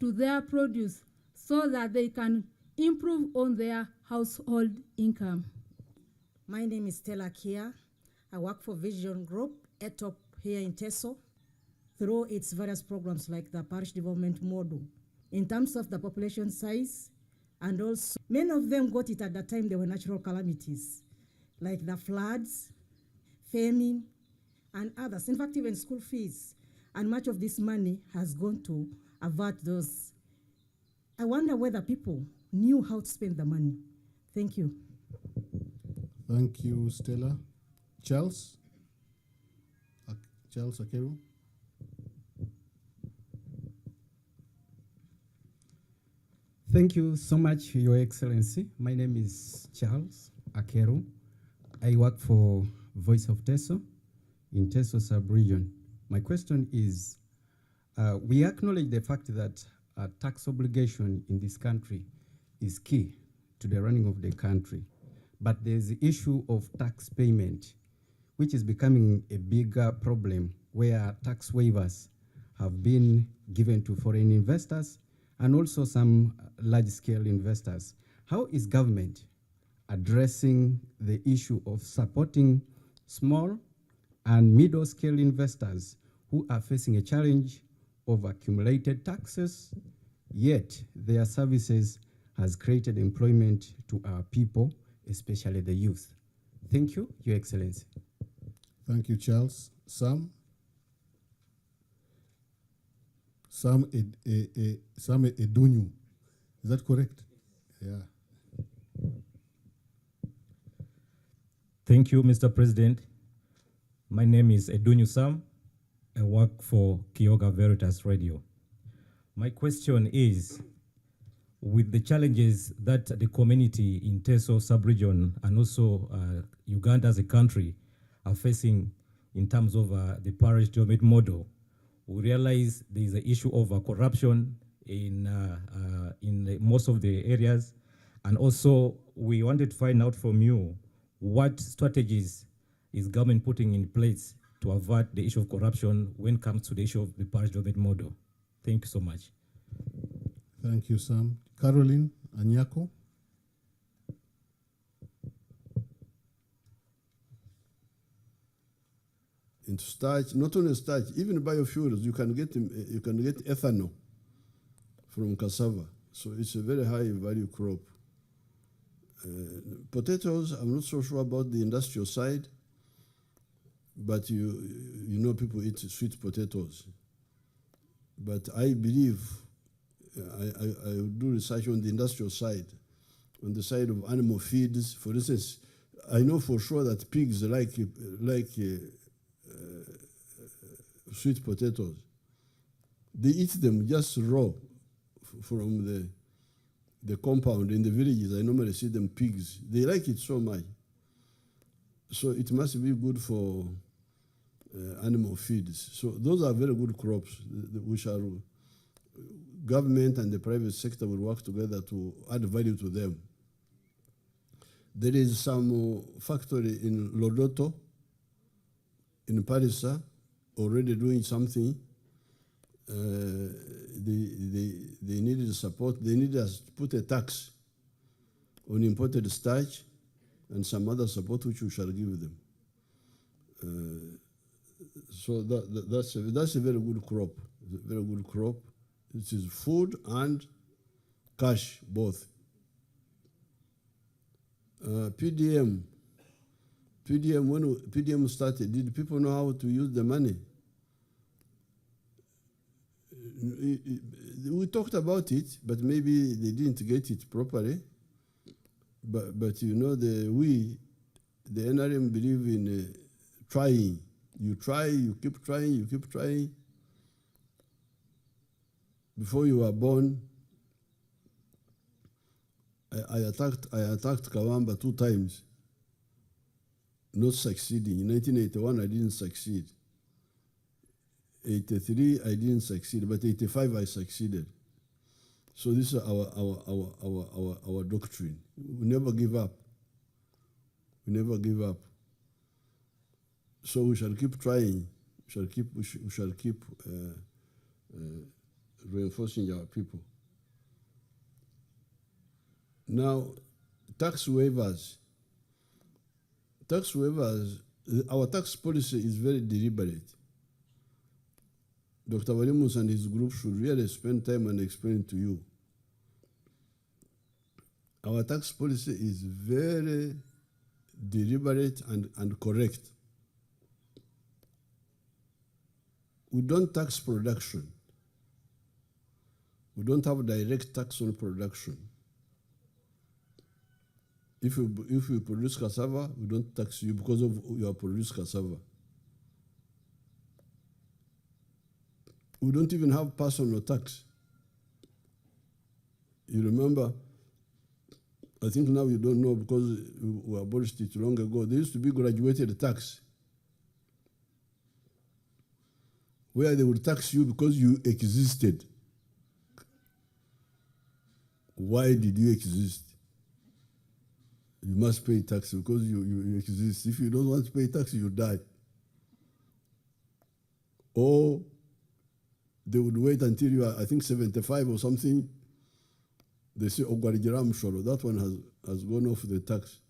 to their produce so that they can improve on their household income. My name is Stella Kia. I work for Vision Group, ETOP here in Teso, through its various programs like the parish development model. In terms of the population size, and also many of them got it at the time there were natural calamities, like the floods, famine, and others. In fact, even school fees. And much of this money has gone to avert those. I wonder whether people knew how to spend the money. Thank you. Thank you, Stella. Charles? Charles Akeru? Thank you so much, Your Excellency. My name is Charles Akeru. I work for Voice of Teso in Teso sub-region. My question is, we acknowledge the fact that tax obligation in this country is key to the running of the country. But there's the issue of tax payment, which is becoming a bigger problem, where tax waivers have been given to foreign investors and also some large-scale investors. How is government addressing the issue of supporting small and middle-scale investors who are facing a challenge of accumulated taxes, yet their services has created employment to our people, especially the youth? Thank you, Your Excellency. Thank you, Charles. Sam Edunyu. Is that correct? Yeah. Thank you, Mr. President. My name is Edunyu Sam. I work for Kyoga Veritas Radio. My question is, with the challenges that the community in Teso sub-region and also Uganda as a country are facing in terms of the parish development model, we realize there is an issue of corruption in most of the areas. And also, we wanted to find out from you what strategies is government putting in place to avert the issue of corruption when it comes to the issue of the parish development model. Thank you so much. Thank you, Sam. Caroline Anyako. Into starch, not only starch, even biofuels, you can get ethanol from cassava. So it's a very high value crop. Potatoes, I'm not so sure about the industrial side, but you know people eat sweet potatoes. But I believe I will do research on the industrial side, on the side of animal feeds. For instance, I know for sure that pigs like sweet potatoes. They eat them just raw from the compound in the villages. I normally see them pigs. They like it so much. So it must be good for animal feeds. So those are very good crops which are government and the private sector will work together to add value to them. There is some factory in Lodoto, in Parisa, already doing something. They needed support. They needed us to put a tax on imported starch and some other support which we shall give them. So that's a very good crop. Very good crop. It is food and cash both. PDM, when PDM started, did people know how to use the money? We talked about it, but maybe they didn't get it properly. But you know, the NRM believe in trying. You try, you keep trying, you keep trying. Before you were born, I attacked Kawamba 2 times, not succeeding. In 1981, I didn't succeed. 83, I didn't succeed, but 85, I succeeded. So this is our doctrine. We never give up. We never give up. So we shall keep trying. We shall keep reinforcing our people. Now, tax waivers. Tax waivers, our tax policy is very deliberate. Dr. Walimus and his group should really spend time and explain to you. Our tax policy is very deliberate and correct. We don't tax production. We don't have direct tax on production. If you produce cassava, we don't tax you because of your produced cassava. We don't even have personal tax. You remember, I think now you don't know because we abolished it long ago. There used to be graduated tax, where they would tax you because you existed. Why did you exist? You must pay tax because you exist. If you don't want to pay tax, you die. Or they would wait until you are, I think, 75 or something. They say, Ogwarijiram Shoro, that one has gone off the tax.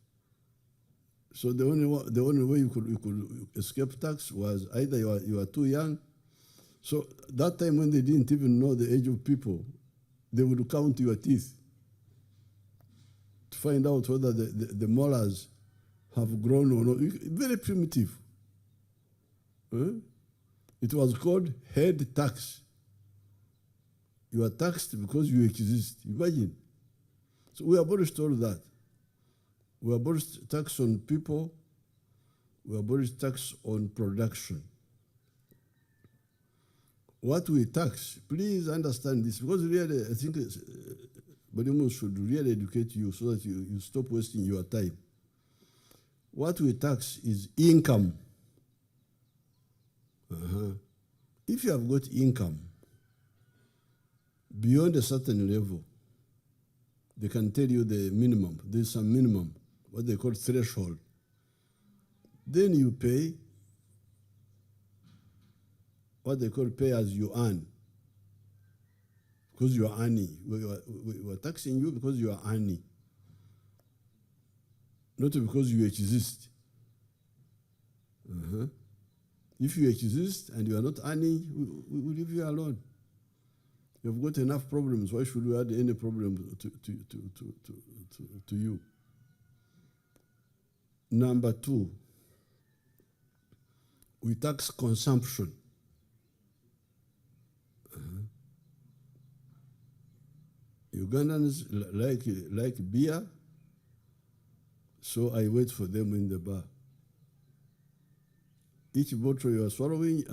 So the only way you could escape tax was either you are too young. So that time when they didn't even know the age of people, they would count your teeth to find out whether the molars have grown or not. Very primitive. It was called head tax. You are taxed because you exist. Imagine. So we abolished all that. We abolished tax on people. We abolished tax on production. What we tax, please understand this, because really I think Badimu should really educate you so that you stop wasting your time. What we tax is income. If you have got income beyond a certain level, they can tell you the minimum. There's some minimum, what they call threshold. Then you pay what they call pay as you earn, because you are earning. We are taxing you because you are earning, not because you exist. If you exist and you are not earning, we will leave you alone. You've got enough problems. Why should we add any problem to you? Number two, we tax consumption. Ugandans like beer, so I wait for them in the bar. Each bottle you are swallowing,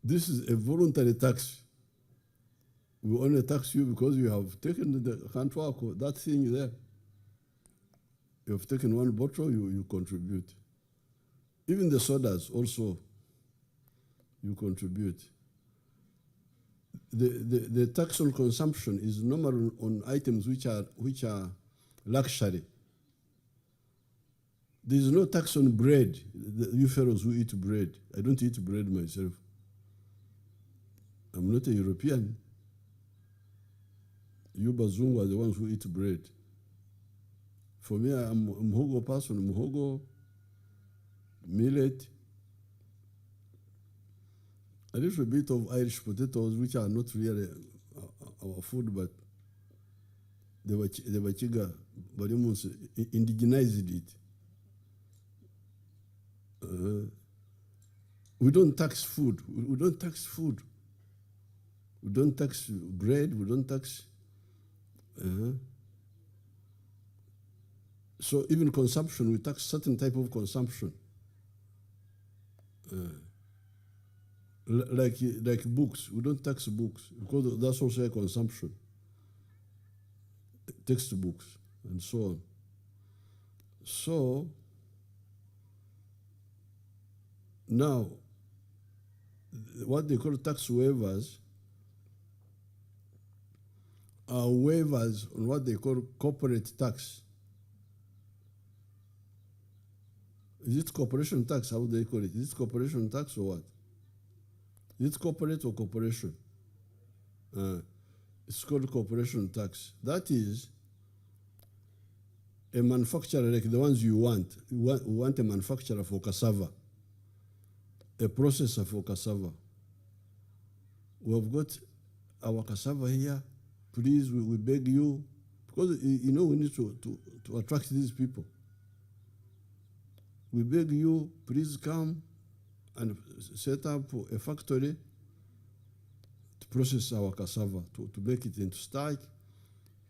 this is a voluntary tax. We only tax you because you have taken the handwork, that thing there. You have taken one bottle, you contribute. Even the sodas also, you contribute. The tax on consumption is normal on items which are luxury. There is no tax on bread. You fellows who eat bread, I don't eat bread myself. I'm not a European. You Bazungu are the ones who eat bread. For me, I'm a Muhogo person, Muhogo, millet, a little bit of Irish potatoes, which are not really our food, but the Wachiga, but almost indigenized it. We don't tax food. We don't tax food. We don't tax bread. We don't tax. So even consumption, we tax certain type of consumption. Like books, we don't tax books because that's also a consumption. Textbooks and so on. So now, what they call tax waivers are waivers on what they call corporate tax. Is it corporation tax? How do they call it? Is it corporation tax or what? Is it corporate or corporation? It's called corporation tax. That is a manufacturer like the ones you want. We want a manufacturer for cassava, a processor for cassava. We have got our cassava here. Please, we beg you, because you know we need to attract these people. We beg you, please come and set up a factory to process our cassava, to make it into starch,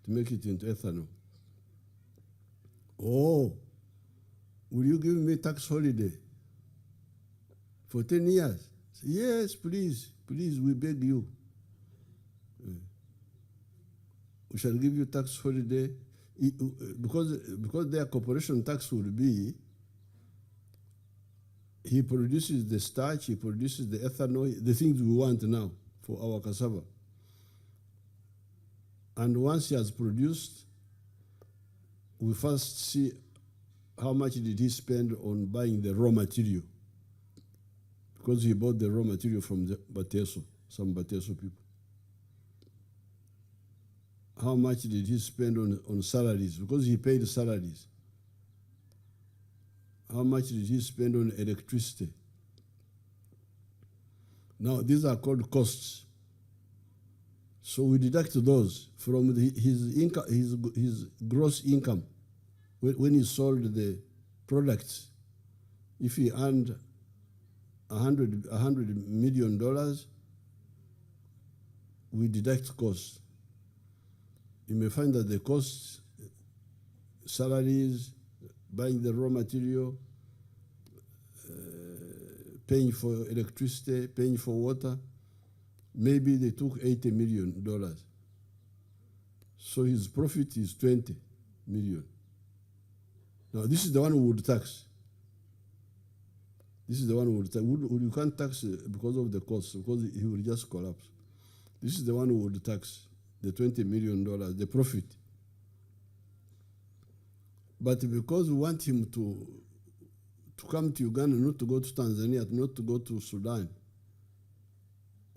to make it into ethanol. Oh, will you give me tax holiday for 10 years? Yes, please, we beg you. We shall give you tax holiday because their corporation tax will be, he produces the starch, he produces the ethanol, the things we want now for our cassava. And once he has produced, we first see how much did he spend on buying the raw material, because he bought the raw material from the Bateso, some Bateso people. How much did he spend on salaries, because he paid salaries. How much did he spend on electricity? Now, these are called costs. So we deduct those from his income, his gross income. When he sold the products, if he earned $100 million, we deduct costs. You may find that the costs, salaries, buying the raw material, paying for electricity, paying for water, maybe they took $80 million. So his profit is $20 million. Now, this is the one who would tax. This is the one who would tax. You can't tax because of the cost, because he will just collapse. This is the one who would tax the $20 million, the profit. But because we want him to come to Uganda, not to go to Tanzania, not to go to Sudan,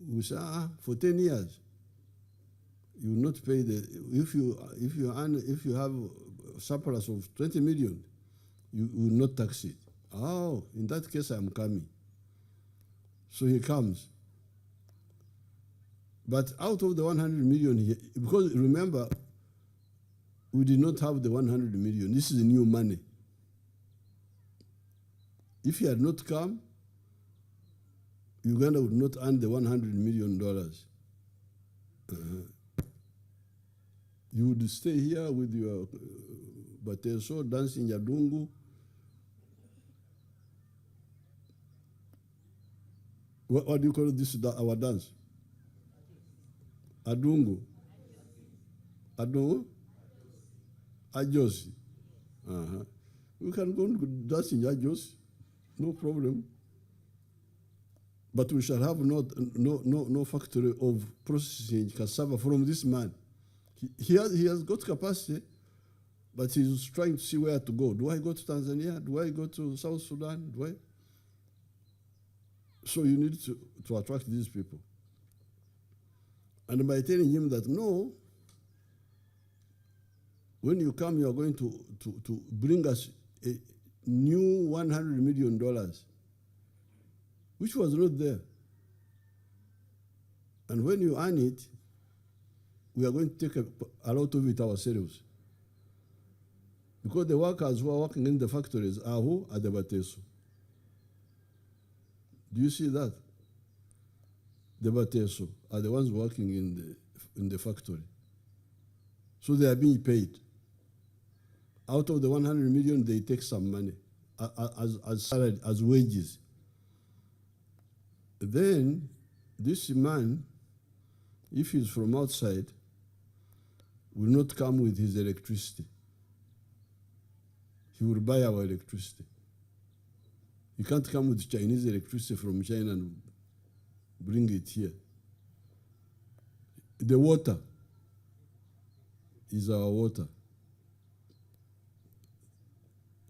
we say, for 10 years, you will not pay the, if you have a surplus of 20 million, you will not tax it. Oh, in that case, I'm coming. So he comes. But out of the 100 million, because remember, we did not have the 100 million. This is new money. If he had not come, Uganda would not earn the $100 million. You would stay here with your Bateso, dancing Yadungu. What do you call this, our dance? Adungu. Adungu? Ajosi. We can go and dance in Ajosi, no problem. But we shall have no factory of processing cassava from this man. He has got capacity, but he's trying to see where to go. Do I go to Tanzania? Do I go to South Sudan? Do I? So you need to attract these people. And by telling him that, no, when you come, you are going to bring us a new $100 million, which was not there. And when you earn it, we are going to take a lot of it ourselves. Because the workers who are working in the factories are who? Are the Bateso. Do you see that? The Bateso are the ones working in the factory. So they are being paid. Out of the 100 million, they take some money as salary, as wages. Then this man, if he's from outside, will not come with his electricity. He will buy our electricity. He can't come with Chinese electricity from China and bring it here. The water is our water.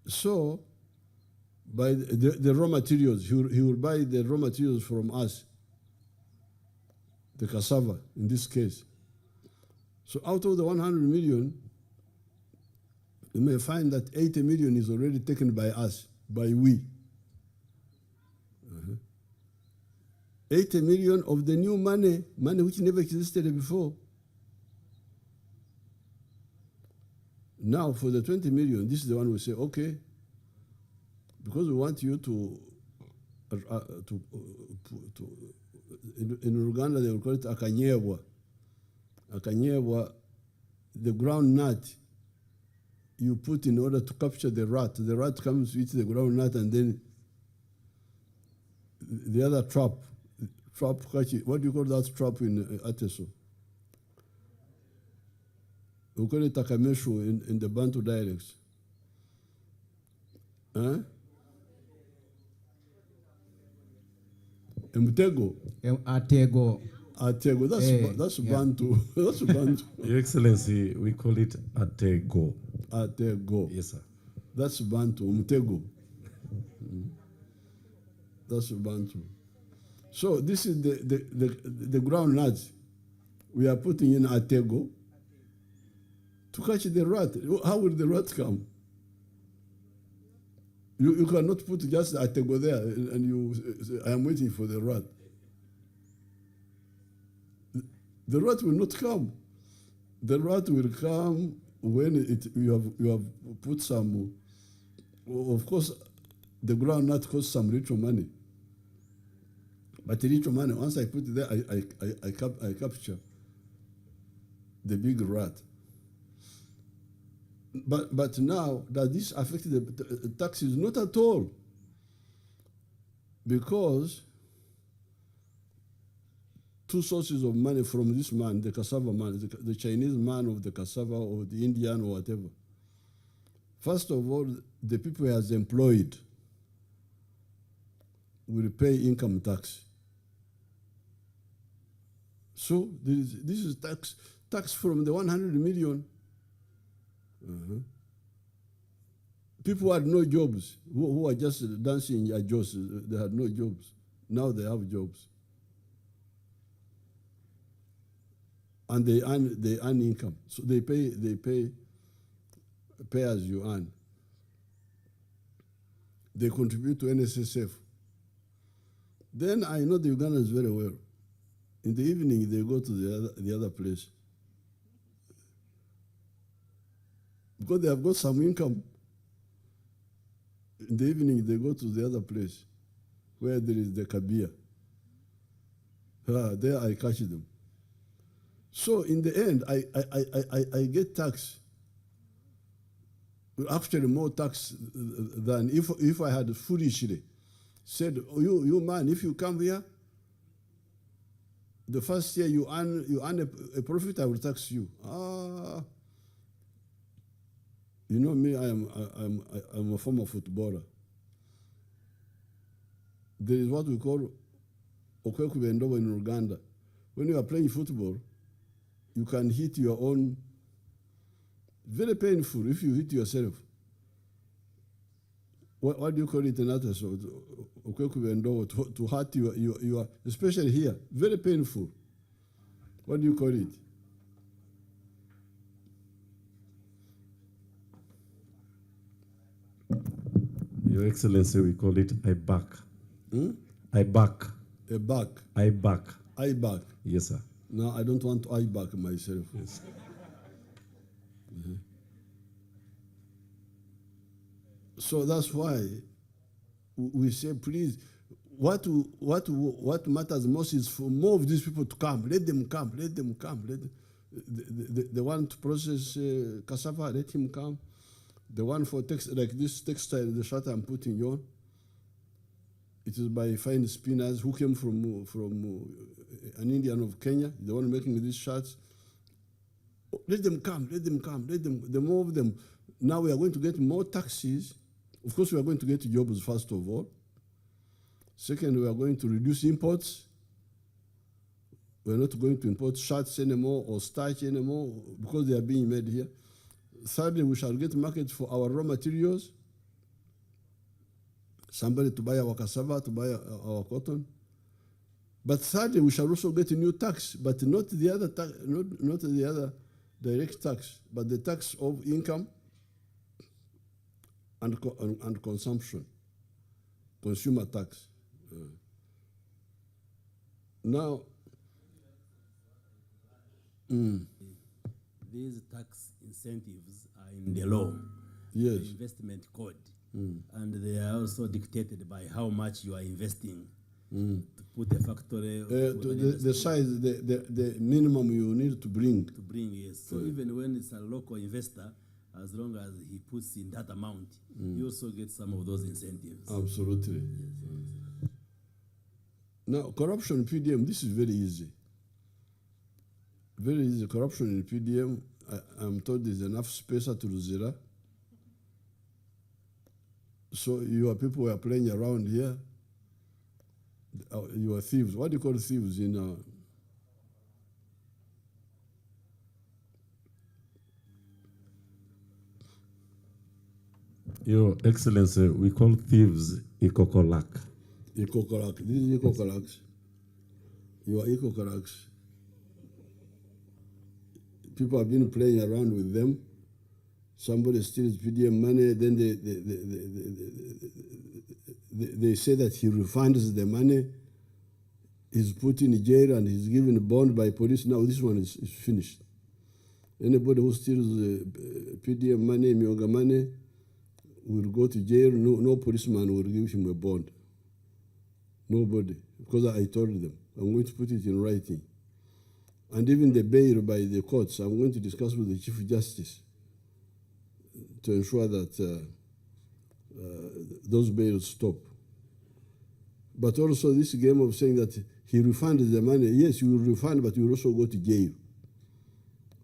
So buy the raw materials. He will buy the raw materials from us, the cassava in this case. So out of the 100 million, you may find that 80 million is already taken by us, by we. 80 million of the new money which never existed before. Now for the 20 million, this is the one we say, okay, because we want you to in Uganda they will call it akanyebwa. Akanyebwa, the ground nut you put in order to capture the rat. The rat comes with the ground nut, and then the other trap catch it. What do you call that trap in Ateso? We call it takameshu in the Bantu dialects. Huh? Mtego. Atego. Atego. That's Bantu. That's Bantu. Your Excellency, we call it atego. Atego. Yes, sir. That's Bantu. Mtego. That's Bantu. So this is the ground nuts we are putting in Atego to catch the rat. How will the rat come? You cannot put just Atego there and you say, I am waiting for the rat. The rat will not come. The rat will come when you have put some. Of course, the ground nut costs some little money. But the little money, once I put it there, I capture the big rat. But now, does this affect the taxes? Not at all. Because two sources of money from this man, the cassava man, the Chinese man of the cassava or the Indian or whatever. First of all, the people he has employed will pay income tax. So this is tax from the 100 million. People had no jobs, who are just dancing at jobs. They had no jobs. Now they have jobs. And they earn income. So they pay as you earn. They contribute to NSSF. Then I know the Ugandans very well. In the evening, they go to the other place. Because they have got some income. In the evening, they go to the other place where there is the kabia. There I catch them. So in the end, I get tax. Actually, more tax than if I had foolishly said, oh, you man, if you come here, the first year you earn a profit, I will tax you. You know me, I'm a former footballer. There is what we call okwekubendova in Uganda. When you are playing football, you can hit your own. Very painful if you hit yourself. What do you call it in that? So to hurt your, especially here, very painful. What do you call it? Your Excellency, we call it I back. A back. I back. I back. Yes, sir. No, I don't want to I back myself. Yes. So that's why we say, please, what matters most is for more of these people to come. Let them come. Let them come. The one to process cassava, let him come. The one for like this textile, the shirt I'm putting on, it is by fine spinners who came from an Indian of Kenya, the one making these shirts. Let them come. Let them come. The more of them. Now we are going to get more taxes. Of course, we are going to get jobs, first of all. Second, we are going to reduce imports. We are not going to import shirts anymore or starch anymore because they are being made here. Thirdly, we shall get markets for our raw materials. somebody to buy our cassava, to buy our cotton. But thirdly, we shall also get a new tax, but not the other not the other direct tax, but the tax of income and consumption, consumer tax. Now, these tax incentives are in the law, yes, the investment code, and they are also dictated by how much you are investing to put a factory. the size, the minimum you need to bring. Yes. So even when it's a local investor, as long as he puts in that amount, you also get some of those incentives. Absolutely. Now, corruption in PDM, this is very easy. Very easy. Corruption in PDM, I'm told there's enough space at Luzira. So your people were playing around here. You are thieves. What do you call thieves in Your Excellency, we call thieves ikokolak. Ikokolak. This is ikokolaks. You are ikokolaks. People have been playing around with them. Somebody steals PDM money, then they say that he refunds the money. He's put in jail and he's given a bond by police. Now this one is finished. Anybody who steals PDM money, Myoga money, will go to jail. No policeman will give him a bond. Nobody. Because I told them. I'm going to put it in writing. And even the bail by the courts, I'm going to discuss with the Chief Justice to ensure that those bails stop. But also this game of saying that he refunded the money. Yes, you will refund, but you will also go to jail.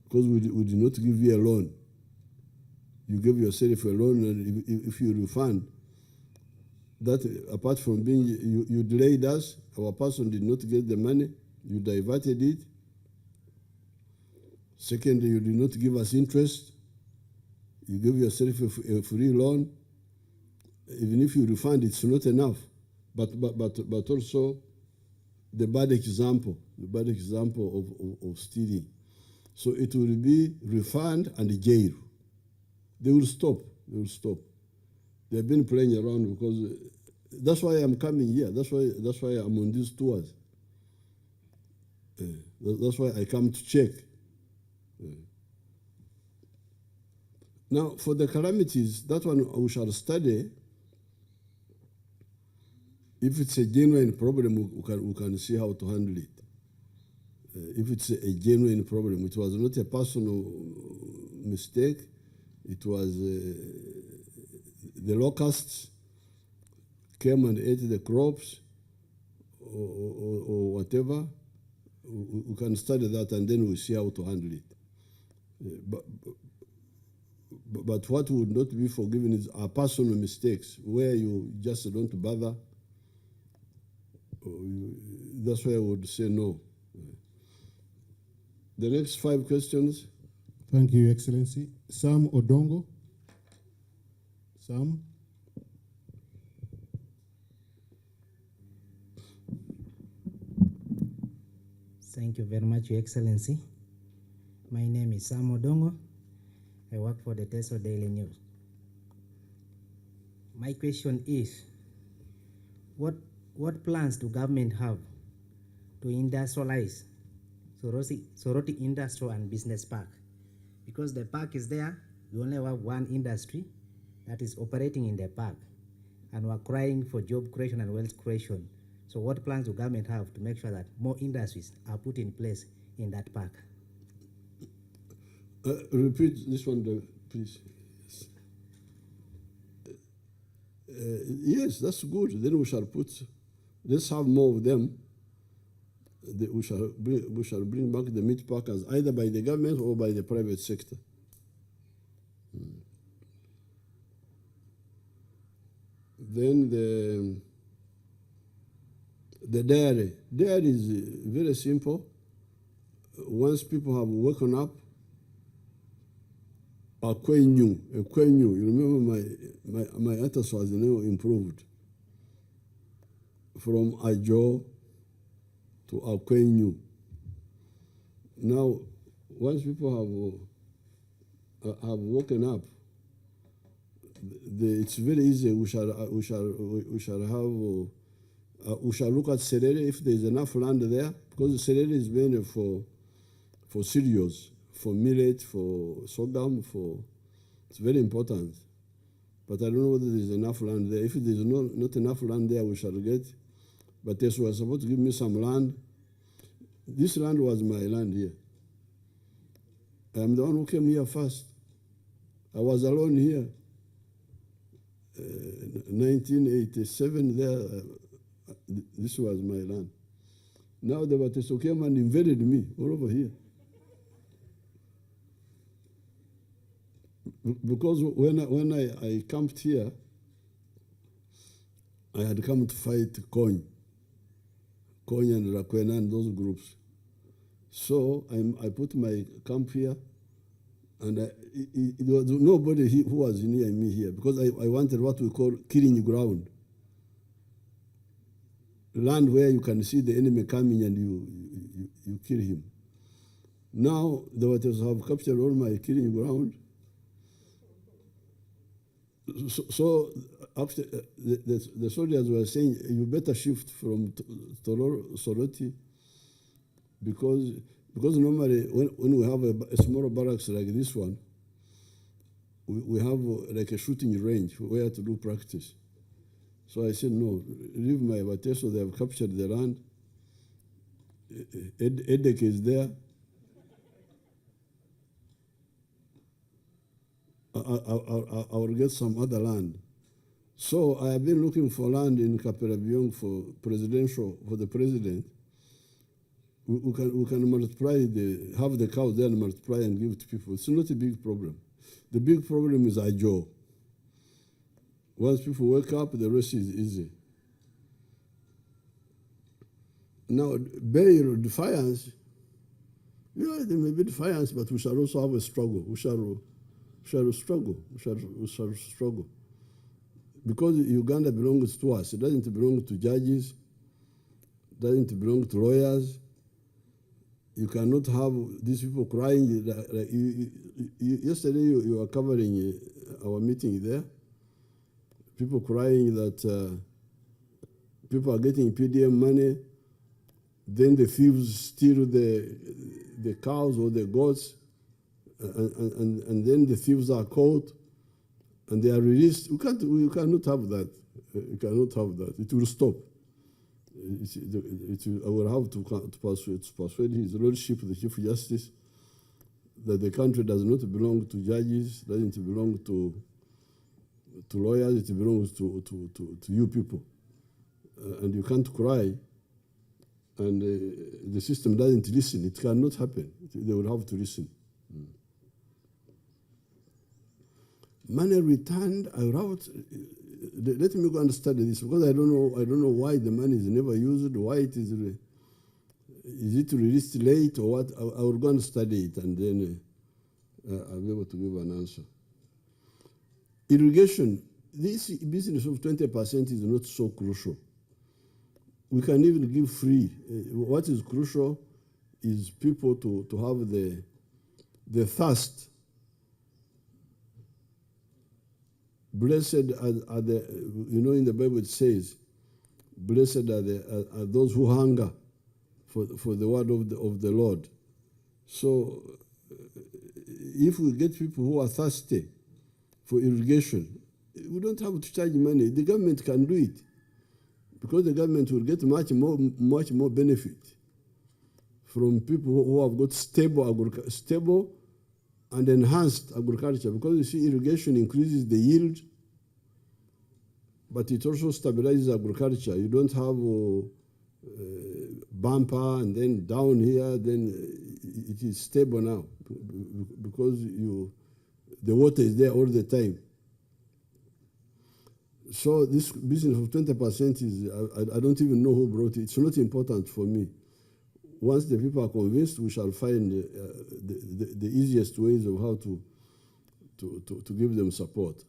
Because we did not give you a loan. You gave yourself a loan, and if you refund, that apart from being, you delayed us, our person did not get the money, you diverted it. Secondly, you did not give us interest. You gave yourself a free loan. Even if you refund, it's not enough. But also the bad example of stealing. So it will be refund and jail. They will stop. They've been playing around because that's why I'm coming here. That's why I'm on these tours. That's why I come to check. Now, for the calamities, that one we shall study. If it's a genuine problem, we can see how to handle it. If it's a genuine problem, it was not a personal mistake. It was the locusts came and ate the crops or whatever. We can study that and then we'll see how to handle it. But what would not be forgiven is our personal mistakes, where you just don't bother. That's why I would say no. The next 5 questions. Thank you, Your Excellency. Sam Odongo. Sam. Thank you very much, Your Excellency. My name is Sam Odongo. I work for the Teso Daily News. My question is, what plans do government have to industrialize Soroti Industrial and Business Park? Because the park is there, we only have one industry that is operating in the park, and we're crying for job creation and wealth creation. So what plans do government have to make sure that more industries are put in place in that park? Repeat this one, please. Yes, that's good. Then we shall let's have more of them. We shall bring back the meat packers, either by the government or by the private sector. Then the dairy. Dairy is very simple. Once people have woken up, you remember my Atas was improved. from Ajo to Akwenyu. Now, once people have woken up, it's very easy. We shall look at Serere if there is enough land there, because Serere is mainly for cereals, for millet, for sorghum, it's very important. But I don't know whether there is enough land there. If there is not enough land there, we shall get. But they were supposed to give me some land. This land was my land here. I'm the one who came here first. I was alone here. 1987 there, this was my land. Now the Bateso came and invaded me all over here. Because when I camped here, I had come to fight Kony and Rakwena and those groups. So I put my camp here, and there was nobody who was near me here, because I wanted what we call killing ground. Land where you can see the enemy coming and you kill him. Now the Waters have captured all my killing ground. So after the soldiers were saying, you better shift from Soroti, because normally when we have a smaller barracks like this one, we have like a shooting range where to do practice. So I said, no, leave my Bateso, they have captured the land. Edek is there. I will get some other land. So I have been looking for land in Kaperabiong for the president. We can multiply, have the cows there and multiply and give to people. It's not a big problem. The big problem is Ajo. Once people wake up, the rest is easy. Now, Bayer defiance, yeah, there may be defiance, but we shall also have a struggle. We shall struggle. Because Uganda belongs to us. It doesn't belong to judges. It doesn't belong to lawyers. You cannot have these people crying. Yesterday you were covering our meeting there. People crying that people are getting PDM money. Then the thieves steal the cows or the goats. And then the thieves are caught and they are released. You cannot have that. You cannot have that. It will stop. I will have to persuade His Lordship, the Chief Justice, that the country does not belong to judges, doesn't belong to lawyers, it belongs to you people. And you can't cry, and the system doesn't listen. It cannot happen. They will have to listen. Money returned, I wrote, let me go and study this, because I don't know why the money is never used, why it is it released late or what. I will go and study it, and then I'll be able to give an answer. Irrigation, this business of 20% is not so crucial. We can even give free. What is crucial is people to have the thirst. Blessed are the, in the Bible it says, blessed are those who hunger for the word of the Lord. So if we get people who are thirsty for irrigation, we don't have to charge money. The government can do it, because the government will get much more benefit from people who have got stable and enhanced agriculture, because you see, irrigation increases the yield, but it also stabilizes agriculture. You don't have bumper and then down here, then it is stable now, because the water is there all the time. So this business of 20% is, I don't even know who brought it. It's not important for me. Once the people are convinced, we shall find the easiest ways of how to give them support.